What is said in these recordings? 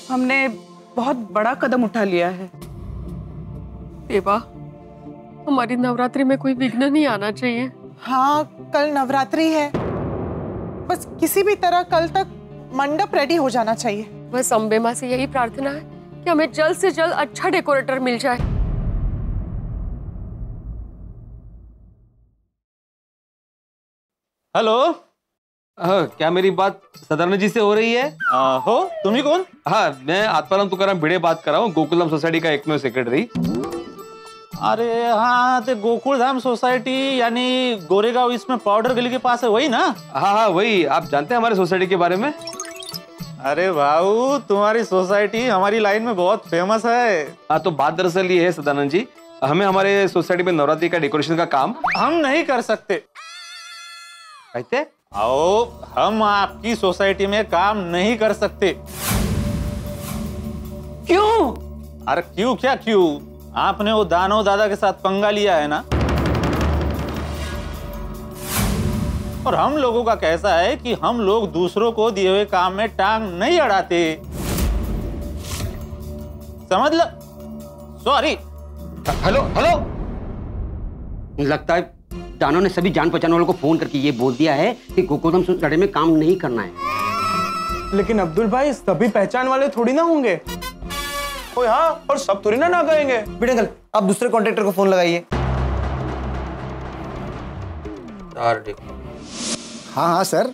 हमने बहुत बड़ा कदम उठा लिया है। देवा, हमारी नवरात्रि में कोई विघ्न नहीं आना चाहिए। हाँ, कल नवरात्रि है, बस किसी भी तरह कल तक मंडप रेडी हो जाना चाहिए। बस अम्बे माँ से यही प्रार्थना है कि हमें जल्द से जल्द अच्छा डेकोरेटर मिल जाए। हेलो, क्या मेरी बात सदानंद जी से हो रही है? हो तुम्ही कौन? हाँ, मैं आत्माराम तुकाराम भिड़े बात कर रहा हूँ, गोकुलधाम सोसाइटी का एकमेव सेक्रेटरी। अरे हाँ, तो गोकुलधाम सोसाइटी यानी गोरेगांव इसमें पाउडर गली के पास है, वही ना? हाँ हाँ वही। आप जानते हैं हमारे सोसाइटी के बारे में? अरे भाऊ, तुम्हारी सोसाइटी हमारी लाइन में बहुत फेमस है। हाँ, तो बात दरअसल ये है सदानंद जी, हमें हमारे सोसाइटी में नवरात्रि का डेकोरेशन का काम हम नहीं कर सकते। कहते? आओ, हम आपकी सोसाइटी में काम नहीं कर सकते। क्यों? अरे क्यों क्या क्यों? आपने वो दानव दादा के साथ पंगा लिया है ना, और हम लोगों का कैसा है कि हम लोग दूसरों को दिए हुए काम में टांग नहीं अड़ाते, समझ लो। सॉरी। हेलो हेलो, लगता है दानव ने सभी जान पहचान वालों को फोन करके ये बोल दिया है कि गोकुलधाम सोसाइटी में काम नहीं करना है। लेकिन अब्दुल भाई, सभी पहचान वाले थोड़ी ना होंगे। ओ हाँ, और सब थोड़ी ना कहेंगे। बेटे अंकल, आप दूसरे कॉन्ट्रैक्टर को फोन लगाइए। हाँ हाँ सर,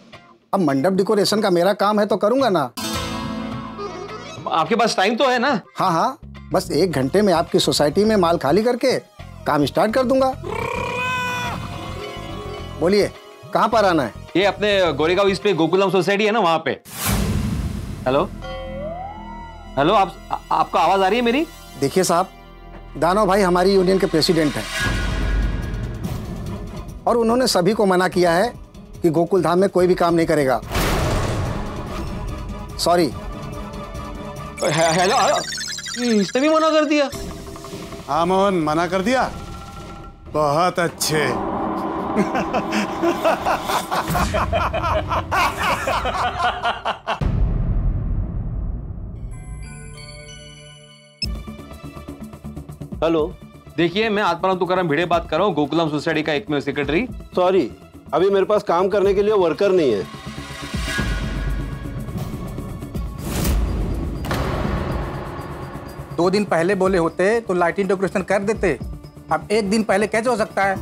अब मंडप डेकोरेशन का मेरा काम है तो करूंगा ना। आपके पास टाइम तो है ना? हाँ हाँ, बस 1 घंटे में आपकी सोसाइटी में माल खाली करके काम स्टार्ट कर दूंगा। बोलिए, कहाँ पर आना है? ये अपने गोरेगांव इस पे गोकुलधाम सोसाइटी है ना, वहां पे। हेलो हेलो, आपको आवाज आ रही है मेरी? देखिए साहब, दानव भाई हमारी यूनियन के प्रेसिडेंट हैं और उन्होंने सभी को मना किया है कि गोकुलधाम में कोई भी काम नहीं करेगा। सॉरी। हेलो, इसने भी मना कर दिया? हाँ मोहन, मना कर दिया। बहुत अच्छे। हेलो, देखिए मैं आत्माराम तुकाराम भिड़े बात कर रहा हूँ, गोकुलधाम सोसाइटी का एकमेव सेक्रेटरी। सॉरी, अभी मेरे पास काम करने के लिए वर्कर नहीं है। दो दिन पहले बोले होते तो लाइटिंग डेकोरेशन कर देते। अब 1 दिन पहले कैसे हो सकता है?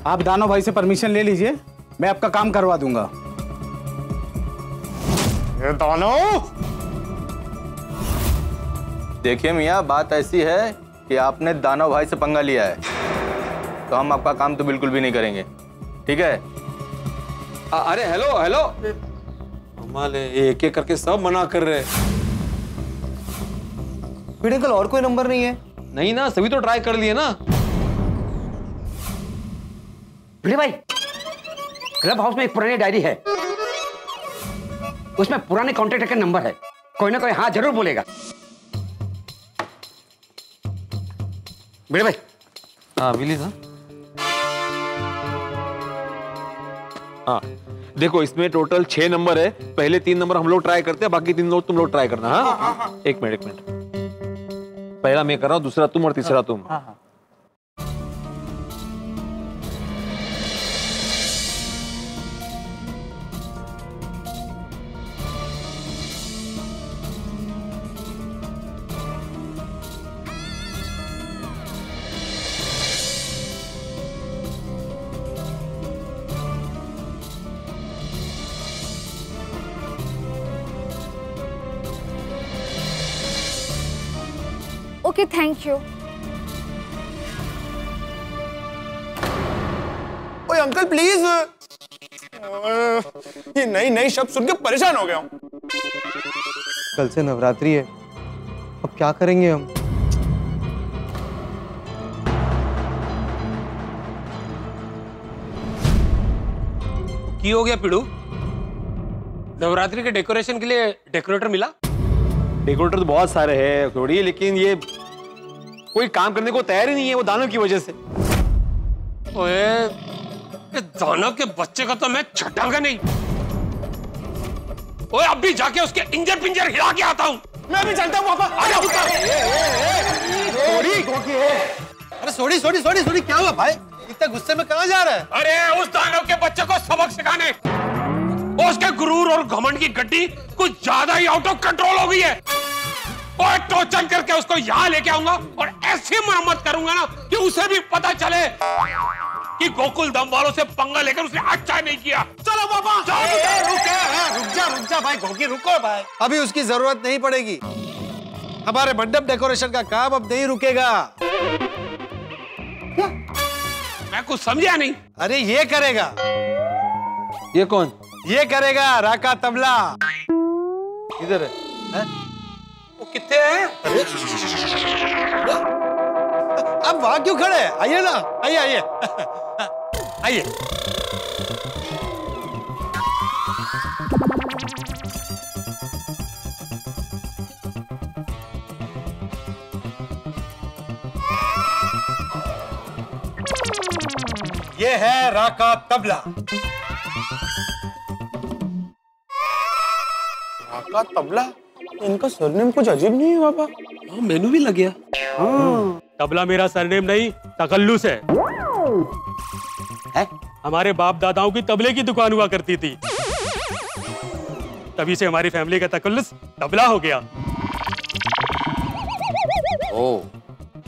आप दानव भाई से परमिशन ले लीजिए, मैं आपका काम करवा दूंगा। ये दानव! देखिए मियाँ, बात ऐसी है कि आपने दानव भाई से पंगा लिया है, तो हम आपका काम तो बिल्कुल भी नहीं करेंगे, ठीक है? अरे हेलो हेलो, हमारे एक एक करके सब मना कर रहे। बेटे अंकल, और कोई नंबर नहीं है? नहीं ना, सभी तो ट्राई कर लिए ना। भिड़े भाई, क्लब हाउस में एक पुरानी डायरी है, उसमें पुराने कॉन्ट्रैक्टर का नंबर है, कोई ना कोई हाँ जरूर बोलेगा। भिड़े भाई। हाँ मिली था। हाँ देखो, इसमें टोटल 6 नंबर है। पहले 3 नंबर हम लोग ट्राई करते हैं, बाकी 3 लोग तुम लोग ट्राई करना। हाँ, एक मिनट। पहला मैं कर रहा हूँ, दूसरा तुम और तीसरा तुम। Okay, thank you. ओए अंकल प्लीज, ये नई नई शब्द सुन के परेशान हो गया हूं। कल से नवरात्रि है, अब क्या करेंगे हम? की हो गया पिड़ू? नवरात्रि के डेकोरेशन के लिए डेकोरेटर मिला? डेकोरेटर तो बहुत सारे हैं थोड़ी, लेकिन ये कोई काम करने को तैयार ही नहीं है, वो दानव की वजह से। ओए, ये दानव के बच्चे का तो मैं छटांगा नहीं। ओए अब भी जाके उसके इंजर पिंजर हिला के आता हूँ। मैं भी चलता हूँ पापा। अरे सॉरी क्या हुआ भाई? इतना गुस्से में कहाँ जा रहा है? अरे उस दानव के बच्चे को सबक सिखाने। उसके गुरूर और घमंड की गड्डी कुछ ज्यादा ही आउट ऑफ कंट्रोल हो गई है। और टोचन करके उसको यहाँ लेके आऊंगा और ऐसी मरम्मत करूंगा ना कि उसे भी पता चले कि गोकुल धाम वालों से पंगा लेकर उसने अच्छा नहीं किया। चलो पापा। रुक जा भाई घोगी, रुको भाई। अभी उसकी जरूरत नहीं पड़ेगी। हमारे मंडप डेकोरेशन का काम अब नहीं रुकेगा। मैं कुछ समझा नहीं। अरे ये करेगा। ये कौन? ये करेगा राका तबला। इधर है? वो कितने हैं? अब वहां क्यों खड़े? आइए ना, आइए आइए। ये है राका तबला। राका तबला? इनका सरनेम कुछ अजीब नहीं है पापा? हाँ, मेनू भी लग गया। तबला मेरा सरनेम नहीं, तकल्लुस है। हमारे बाप दादाओं की तबले की दुकान हुआ करती थी, तभी से हमारी फैमिली का तकल्लुस तबला हो गया।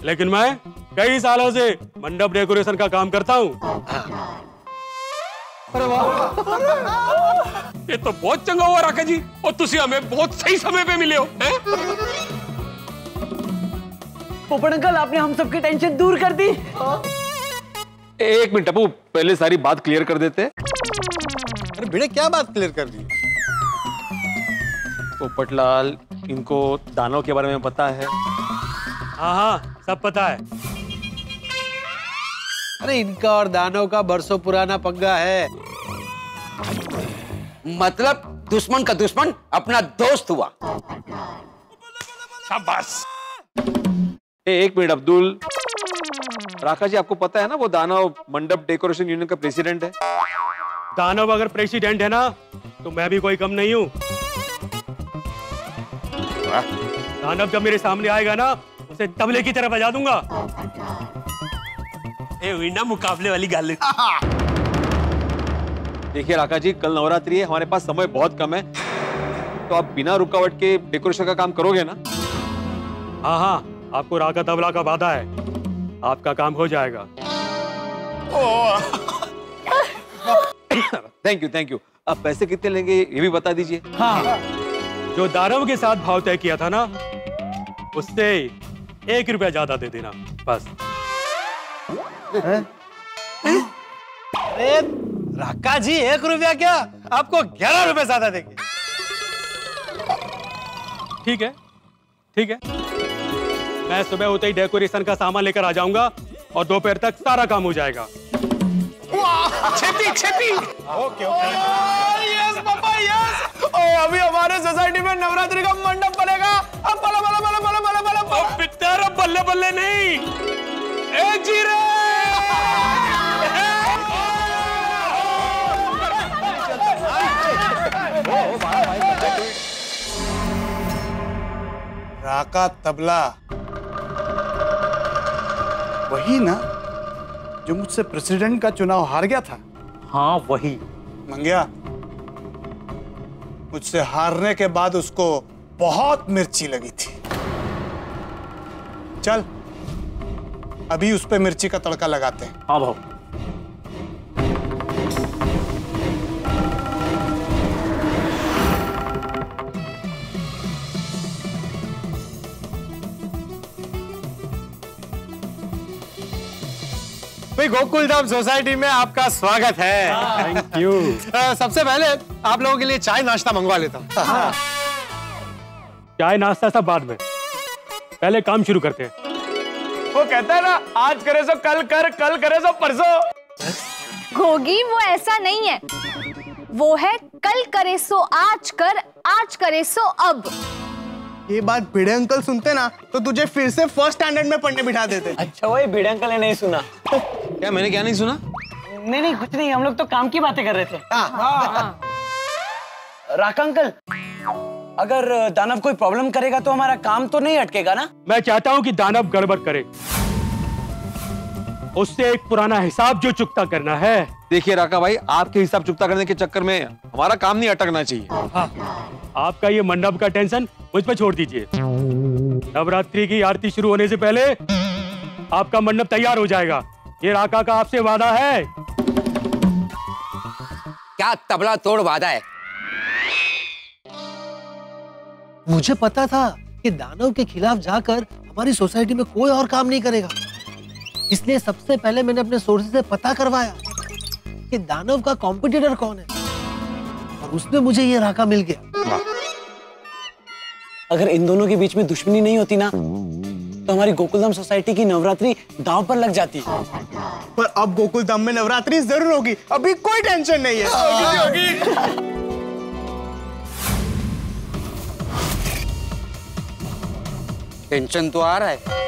लेकिन मैं कई सालों से मंडप डेकोरेशन का काम करता हूँ। ये तो बहुत चंगा हुआ राका जी, और तुसी हमें बहुत सही समय पे मिले हो। पोपट अंकल, आपने हम सबकी टेंशन दूर कर दी। एक मिनट अपू, पहले सारी बात क्लियर कर देते। अरे बेटे क्या बात क्लियर कर दी? पोपटलाल, इनको दानव के बारे में पता है? हाँ, सब पता है। अरे इनका और दानव का बरसों पुराना पंगा है। मतलब दुश्मन का दुश्मन अपना दोस्त हुआ। शाबाश। एक मिनट अब्दुल, राका जी आपको पता है ना वो दानव मंडप डेकोरेशन यूनियन का प्रेसिडेंट है। दानव अगर प्रेसिडेंट है ना तो मैं भी कोई कम नहीं हूँ। दानव जब मेरे सामने आएगा ना उसे तबले की तरह बजा दूंगा। ना मुकाबले वाली गल। देखिए राका जी, कल नवरात्रि है, हमारे पास समय बहुत कम है, तो आप बिना रुकावट के डेकोरेशन का काम करोगे ना? हाँ, आपको राका तबला का वादा है, आपका काम हो जाएगा। Thank you. अब पैसे कितने लेंगे ये भी बता दीजिए। हाँ, जो दानव के साथ भाव तय किया था ना उससे 1 रुपया ज्यादा दे देना बस। अरे राका जी, 1 रुपया क्या, आपको 11 रुपए ज्यादा देंगे। ठीक है। मैं सुबह होते ही डेकोरेशन का सामान लेकर आ जाऊंगा और दोपहर तक सारा काम हो जाएगा। छेती। ओके। Yes papa, yes. अभी हमारे सोसाइटी में नवरात्रि का मंडप बनेगा। अब बल्ले बल्ले बल्ले नहीं, ए जीरे। राका तबला वही ना जो मुझसे प्रेसिडेंट का चुनाव हार गया था? हाँ वही। मंगिया, मुझसे हारने के बाद उसको बहुत मिर्ची लगी थी। चल अभी उस पे मिर्ची का तड़का लगाते हैं। हाँ भाऊ। भाई गोकुल धाम सोसाइटी में आपका स्वागत है। Thank you. सबसे पहले आप लोगों के लिए चाय नाश्ता मंगवा लेता हूँ। चाय नाश्ता सब बाद में, पहले काम शुरू करते हैं। वो कहता है ना, आज करे सो कल कर, कल करे सो परसों। घोगी, वो ऐसा नहीं है, वो है कल करे सो आज कर, आज करे सो अब। ये बात भिड़े अंकल सुनते ना तो तुझे फिर से फर्स्ट स्टैंडर्ड में पढ़ने बिठा देते। अच्छा वही भिड़े अंकल ने नहीं सुना। क्या मैंने क्या नहीं सुना? नहीं कुछ नहीं, हम लोग तो काम की बातें कर रहे थे। राका अंकल, अगर दानव कोई प्रॉब्लम करेगा तो हमारा काम तो नहीं अटकेगा ना? मैं चाहता हूं कि दानव गड़बड़ करे, उससे एक पुराना हिसाब जो चुकता करना है। देखिए राका भाई, आपके हिसाब चुकता करने के चक्कर में हमारा काम नहीं अटकना चाहिए। आपका ये मंडप का टेंशन मुझ पर छोड़ दीजिए। नवरात्रि की आरती शुरू होने से पहले आपका मंडप तैयार हो जाएगा, ये राका का आपसे वादा है। क्या तबला तोड़ वादा है? मुझे पता था कि दानव के खिलाफ जाकर हमारी सोसाइटी में कोई और काम नहीं करेगा, इसलिए सबसे पहले मैंने अपने सोर्सेज से पता करवाया कि दानव का कॉम्पिटिटर कौन है, और उसमें मुझे ये राका मिल गया। अगर इन दोनों के बीच में दुश्मनी नहीं होती ना, तो हमारी गोकुलधाम सोसाइटी की नवरात्रि दांव पर लग जाती। पर अब गोकुलधाम में नवरात्रि जरूर होगी, अभी कोई टेंशन नहीं है। होगी। टेंशन तो आ रहा है।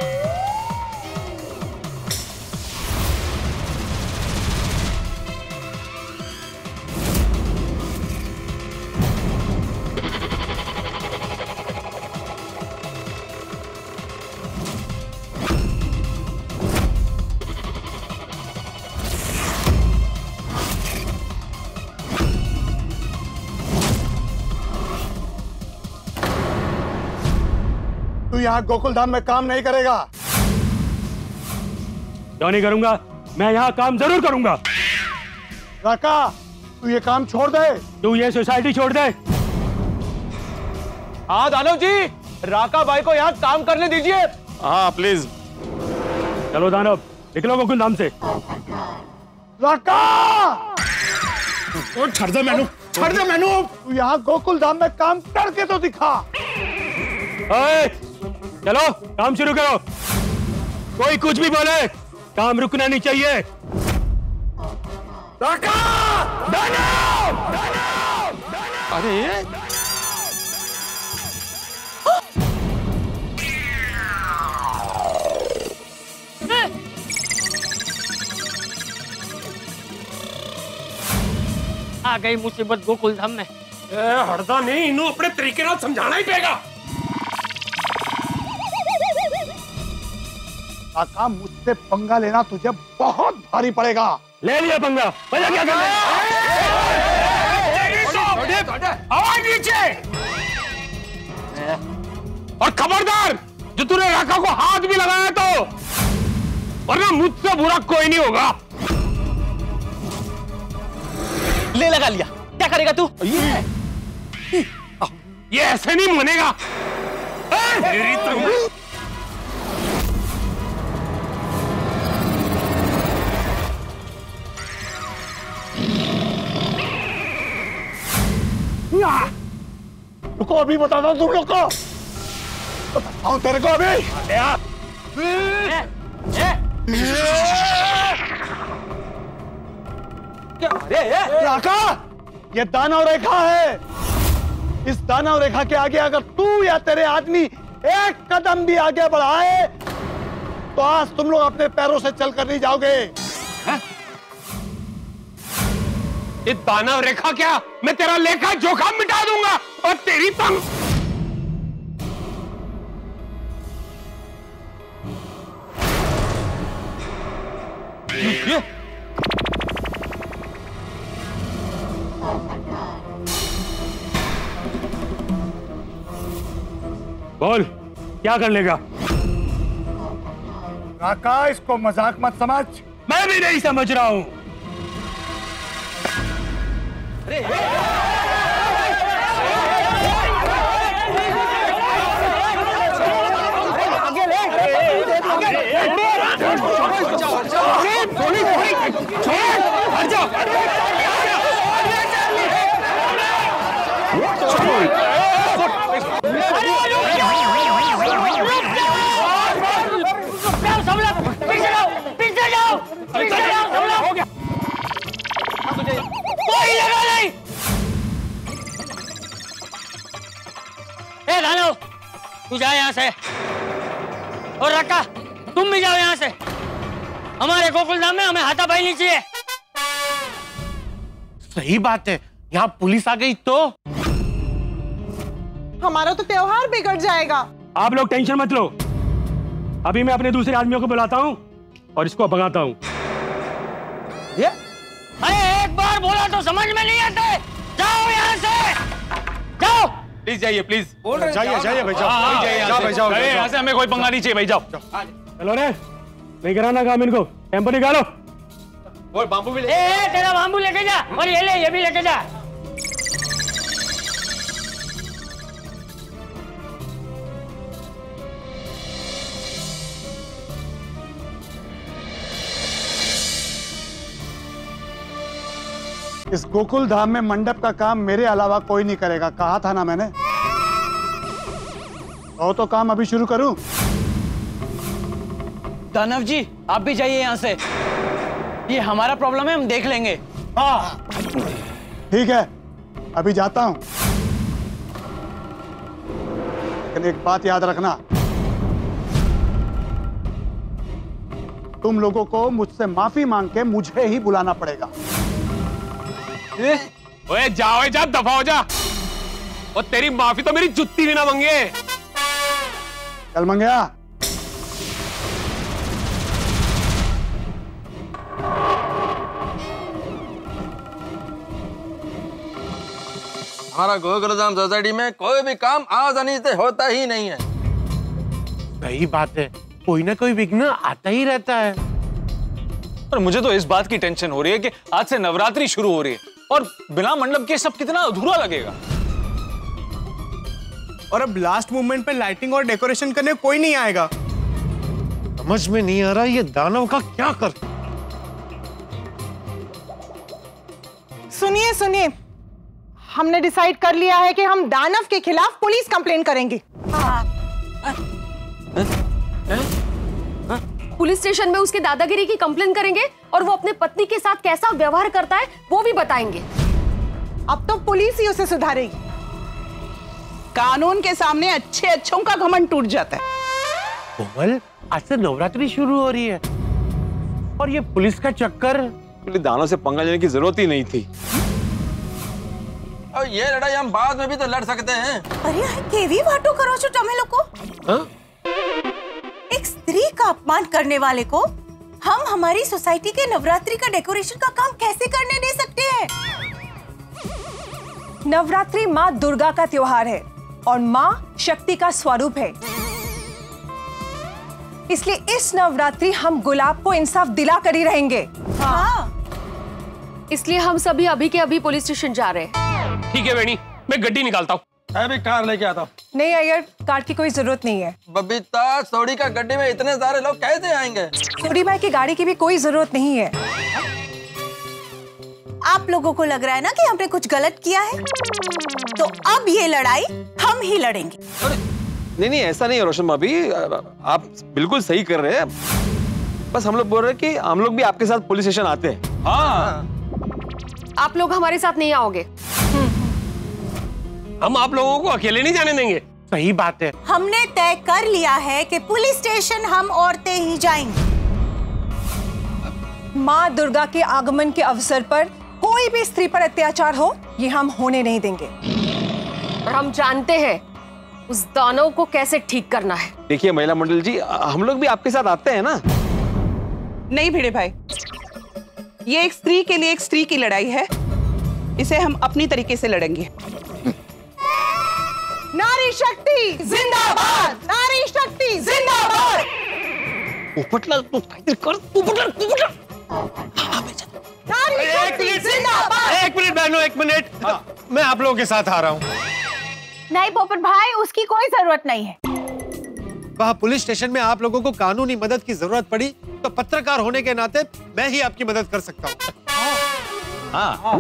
तू यहाँ गोकुलधाम में काम नहीं करेगा। क्यों नहीं करूंगा? मैं यहाँ काम जरूर करूंगा। राका, तू ये काम छोड़ दे। तू ये सोसाइटी छोड़ दे। हाँ दानव जी, राका भाई को यहाँ काम करने दीजिए। हाँ प्लीज। चलो दानव, निकलो गोकुलधाम से। राका! छोड़ दे मैनू, छोड़ दे मैनू। तू यहाँ गोकुलधाम में काम करके तो दिखा। चलो काम शुरू करो। कोई कुछ भी बोले, काम रुकना नहीं चाहिए। राका! दानव! दानव! अरे आ गई मुसीबत गोकुलधाम में। हड़दा नहीं, इन्हों अपने तरीके नाल समझाना ही पेगा। राका, मुझसे पंगा लेना तुझे बहुत भारी पड़ेगा। ले लिया पंगा, पता क्या करना है? आवाज नीचे। और खबरदार, जो तूने राका को हाथ भी लगाया तो, वरना मुझसे बुरा कोई नहीं होगा। ले लगा लिया, क्या करेगा तू? ये ऐसे नहीं मानेगा। मेरी तो रुको, अभी बताता हूँ तुम लोग को। बताता तेरे को अभी। राका, ये दानव रेखा है। इस दानव रेखा के आगे अगर तू या तेरे आदमी एक कदम भी आगे बढ़ाए तो आज तुम लोग अपने पैरों से चलकर नहीं जाओगे। ये दानव रेखा क्या, मैं तेरा लेखा जोखा मिटा दूंगा और तेरी तंग। बोल, क्या कर लेगा? राका, इसको मजाक मत समझ। मैं भी नहीं समझ रहा हूं। दानव, तू जा यहाँ से, और राका तुम भी जाओ यहाँ से। हमारे गोकुलधाम में हमें हाथापाई नहीं चाहिए। सही बात है, यहाँ पुलिस आ गई तो हमारा तो त्योहार बिगड़ जाएगा। आप लोग टेंशन मत लो, अभी मैं अपने दूसरे आदमियों को बुलाता हूँ और इसको भगाता हूँ। अरे एक बार बोला तो समझ में नहीं आता है। जाओ यहाँ से, जाओ। प्लीज जाइए, प्लीज। जाइए जाइए भाई, जाओ यहाँ से हमें कोई पंगा नहीं चाहिए भाई, जाओ। चलो रे, नहीं कराना काम इनको, टेम्पो निकालो। और बाम्बू भी तेरा बाम्बू लेके जा, और ये ले, ये भी लेके जा। इस गोकुल धाम में मंडप का काम मेरे अलावा कोई नहीं करेगा, कहा था ना मैंने। तो काम अभी शुरू करूं? दानव जी आप भी जाइए यहाँ से, ये हमारा प्रॉब्लम है, हम देख लेंगे। हाँ ठीक है, अभी जाता हूं, लेकिन एक बात याद रखना, तुम लोगों को मुझसे माफी मांग के मुझे ही बुलाना पड़ेगा। ओए जाओ, जा दफा हो जा। और तेरी माफी तो मेरी जुत्ती भी ना मांगे। चल मंगया। हमारा गोकुलधाम सोसाइटी में कोई भी काम आसानी से होता ही नहीं है। सही बात है, कोई ना कोई विघ्न आता ही रहता है। और मुझे तो इस बात की टेंशन हो रही है कि आज से नवरात्रि शुरू हो रही है और बिना मंडप के सब कितना अधूरा लगेगा। और अब लास्ट मोमेंट पे लाइटिंग और डेकोरेशन करने कोई नहीं आएगा। समझ में नहीं आ रहा ये दानव का क्या कर। सुनिए सुनिए, हमने डिसाइड कर लिया है कि हम दानव के खिलाफ पुलिस कंप्लेन करेंगे। पुलिस स्टेशन में उसके दादागिरी की कंप्लेन करेंगे और वो अपने पत्नी के साथ कैसा व्यवहार करता है वो भी बताएंगे। अब तो पुलिस ही उसे सुधारेगी। कानून के सामने अच्छे अच्छों का घमंड टूट जाता है। कोमल, आज से नवरात्रि शुरू हो रही है और ये पुलिस का चक्कर। दानव से पंगा लेने की जरूरत ही नहीं थी। और ये लड़ाई हम बाद में भी तो लड़ सकते हैं। अरे केवी वाटो करो छो तमे लोको। एक स्त्री का अपमान करने वाले को हम हमारी सोसाइटी के नवरात्रि का डेकोरेशन का काम कैसे करने दे सकते हैं? नवरात्रि माँ दुर्गा का त्योहार है और माँ शक्ति का स्वरूप है, इसलिए इस नवरात्रि हम गुलाब को इंसाफ दिला कर ही रहेंगे। हाँ। इसलिए हम सभी अभी के अभी पुलिस स्टेशन जा रहे हैं। ठीक है बेनी, मैं गड्डी निकालता हूँ। मैं भी कार लेके आता हूँ। नहीं अय्यर, कार की कोई जरूरत नहीं है। बबीता, सोडी का गड्डी में इतने सारे लोग कैसे आएंगे? सोडी भाई की गाड़ी की भी कोई जरूरत नहीं है। आप लोगों को लग रहा है ना कि हमने कुछ गलत किया है, तो अब ये लड़ाई हम ही लड़ेंगे। नहीं ऐसा नहीं है रोशन भाभी, आप बिल्कुल सही कर रहे हैं। बस हम लोग बोल रहे हैं कि हम लोग भी आपके साथ पुलिस स्टेशन आते हैं। हाँ, आप लोग हमारे साथ नहीं आओगे। हम आप लोगों को अकेले नहीं जाने देंगे। सही बात है। हमने तय कर लिया है कि पुलिस स्टेशन हम औरतें ही जाएंगी। माँ दुर्गा के आगमन के अवसर पर कोई भी स्त्री पर अत्याचार हो, ये हम होने नहीं देंगे। और हम जानते हैं उस दानव को कैसे ठीक करना है। देखिए महिला मंडल जी, हम लोग भी आपके साथ आते हैं ना। नहीं भिड़े भाई, ये एक स्त्री के लिए एक स्त्री की लड़ाई है, इसे हम अपनी तरीके से लड़ेंगे। नारी शक्ति जिंदाबाद, नारी शक्ति जिंदाबाद। पोपटलाल तू काहीतरी कर, पोपटलाल। नारी शक्ति जिंदाबाद। एक मिनट बहनों, एक मिनट, मैं आप लोगों के साथ आ रहा हूँ। नहीं पोपट भाई, उसकी कोई जरूरत नहीं है। वहाँ पुलिस स्टेशन में आप लोगों को कानूनी मदद की जरूरत पड़ी तो पत्रकार होने के नाते मैं ही आपकी मदद कर सकता हूँ। हाँ,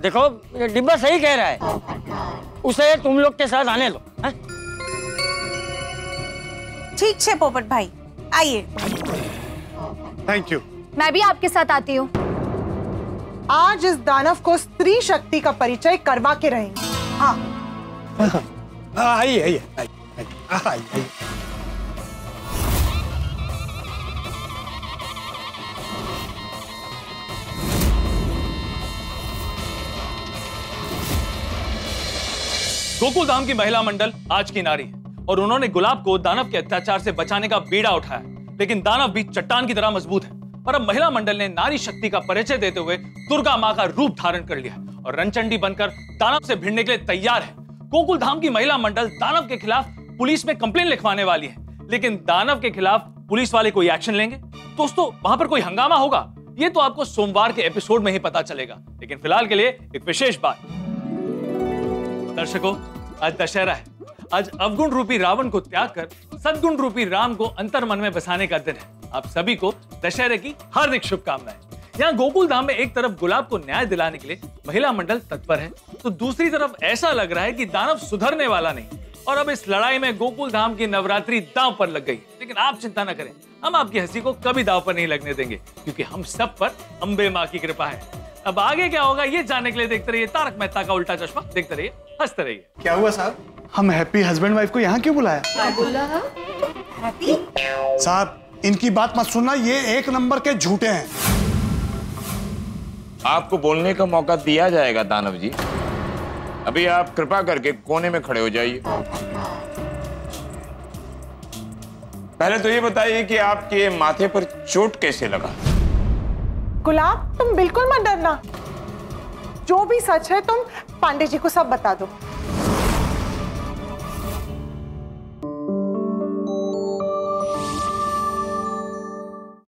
देखो ये डिब्बा सही कह रहा है, उसे तुम लोग के साथ आने लो। ठीक है पोपट भाई, आइए। Thank you. मैं भी आपके साथ आती हूँ। आज इस दानव को स्त्री शक्ति का परिचय करवा के रहेंगे। हाँ आइए आइए आइए। गोकुलधाम की महिला मंडल आज की नारी है और उन्होंने गुलाब को दानव के अत्याचार से बचाने का बीड़ा उठाया, लेकिन दानव भी चट्टान की तरह मजबूत है। और अब महिला मंडल ने नारी शक्ति का परिचय देते हुए दुर्गा मां का रूप धारण कर लिया और रणचंडी बनकर दानव से भिड़ने के लिए तैयार है। गोकुलधाम की महिला मंडल दानव के खिलाफ पुलिस में कंप्लेन लिखवाने वाली है, लेकिन दानव के खिलाफ पुलिस वाले कोई एक्शन लेंगे? दोस्तों, वहां पर कोई हंगामा होगा? ये तो आपको सोमवार के एपिसोड में ही पता चलेगा। लेकिन फिलहाल के लिए एक विशेष बात, दर्शकों, आज दशहरा है। आज अवगुण रूपी रावण को त्याग कर सद्गुण रूपी राम को अंतर्मन में बसाने का दिन है। आप सभी को दशहरे की हार्दिक शुभकामनाएं। यहाँ गोकुलधाम में एक तरफ गुलाब को न्याय दिलाने के लिए महिला मंडल तत्पर है, तो दूसरी तरफ ऐसा लग रहा है कि दानव सुधरने वाला नहीं और अब इस लड़ाई में गोकुलधाम की नवरात्रि दांव पर लग गई। लेकिन आप चिंता न करें, हम आपकी हंसी को कभी दांव पर नहीं लगने देंगे, क्योंकि हम सब पर अंबे माँ की कृपा है। अब आगे क्या होगा ये जानने के लिए देखते रहिए तारक मेहता का उल्टा चश्मा। देखते रहिए, हंसते रहिए। क्या हुआ साहब, हम हैप्पी हस्बैंड वाइफ को यहाँ क्यों बुलाया? हैप्पी साहब, इनकी बात मत सुनना, ये एक नंबर के झूठे हैं। आपको बोलने का मौका दिया जाएगा दानव जी। अभी आप कृपा करके कोने में खड़े हो जाइए। पहले तो ये बताइए कि आपके माथे पर चोट कैसे लगा? गुलाब, तुम बिल्कुल मत डरना, जो भी सच है तुम पांडे जी को सब बता दो।